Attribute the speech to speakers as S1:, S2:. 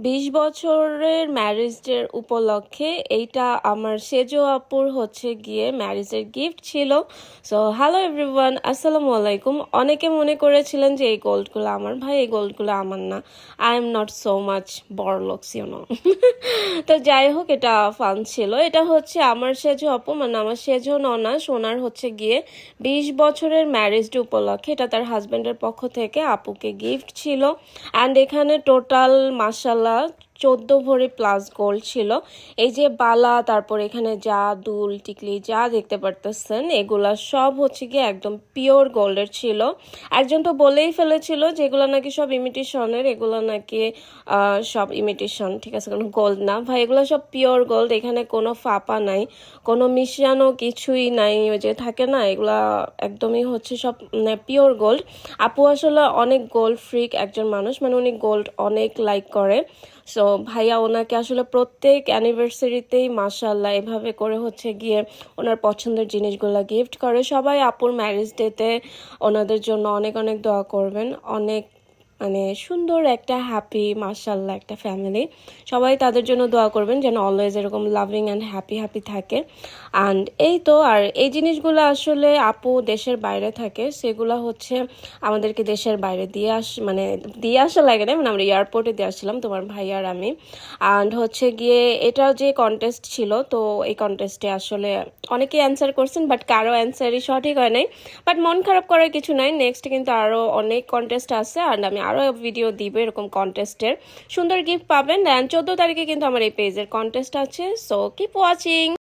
S1: 20 বছরের ম্যারেজের উপলক্ষে এইটা আমার সেজো আপুর হচ্ছে গিয়ে ম্যারেজের গিফট ছিল। সো হ্যালো এভরিওয়ান, আসসালামু আলাইকুম। অনেকে মনে করেছিলেন যে এই গোল্ডগুলো আমার, ভাই এই গোল্ডগুলো আমার না। I am not so much বড়লোকস তো যাই হোক, এটা ফান ছিল। এটা হচ্ছে আমার সেজো আপু, মানে আমার সেজো ননা সোনার হচ্ছে গিয়ে 20 বছরের ম্যারেজ ডে উপলক্ষে এটা তার হাজবেন্ডের পক্ষ থেকে আপুকে গিফট ছিল। অ্যান্ড এখানে টোটাল মাসাল্লাহ 14 ভরি প্লাস গোল্ড ছিল। এই যে বালা, তারপর এখানে যা দুল টিকলি যা দেখতে পারতেছেন এগুলা সব হচ্ছে গিয়ে একদম পিওর গোল্ডের ছিল। একজন তো বলেই ফেলেছিল যে এগুলো নাকি সব ইমিটেশনের, এগুলো নাকি সব ইমিটেশন, ঠিক আছে, কোনো গোল্ড না। ভাই এগুলো সব পিওর গোল্ড, এখানে কোনো ফাঁপা নাই, কোনো মিশানো কিছুই নাই। ওই যে থাকে না, এগুলা একদমই হচ্ছে সব পিওর গোল্ড। আপু আসলে অনেক গোল্ড ফ্রিক একজন মানুষ, মানে উনি গোল্ড অনেক লাইক করে। সো ভাইয়া ওনাকে আসলে প্রত্যেক অ্যানিভার্সারিতেই মাশাআল্লাহ এভাবে করে হচ্ছে গিয়ে ওনার পছন্দের জিনিসগুলো গিফট করে। সবাই আপুর ম্যারেজ ডেতে ওনাদের জন্য অনেক অনেক দোয়া করবেন। অনেক মানে সুন্দর একটা হ্যাপি মাশাআল্লাহ একটা ফ্যামিলি, সবাই তাদের জন্য দোয়া করবেন যেন অলওয়েজ এরকম লাভিং অ্যান্ড হ্যাপি হ্যাপি থাকে। অ্যান্ড এই তো, আর এই জিনিসগুলো আসলে আপু দেশের বাইরে থাকে, সেগুলো হচ্ছে আমাদেরকে দেশের বাইরে মানে দিয়ে আসা লাগে না, মানে আমরা এয়ারপোর্টে দিয়ে আসছিলাম তোমার ভাই আর আমি। অ্যান্ড হচ্ছে গিয়ে এটা যে কন্টেস্ট ছিল, তো এই কন্টেস্টে আসলে অনেকেই অ্যান্সার করছেন, বাট কারো অ্যান্সারই সঠিক হয় নাই। বাট মন খারাপ করার কিছু নাই, নেক্সট কিন্তু আরও অনেক কন্টেস্ট আছে, আর আমি আরও ভিডিও দিব এরকম কন্টেস্টের। সুন্দর গিফট পাবেন। অ্যান্ড 14 তারিখে কিন্তু আমার এই পেজের কন্টেস্ট আছে, সো কিপ ওয়াচিং।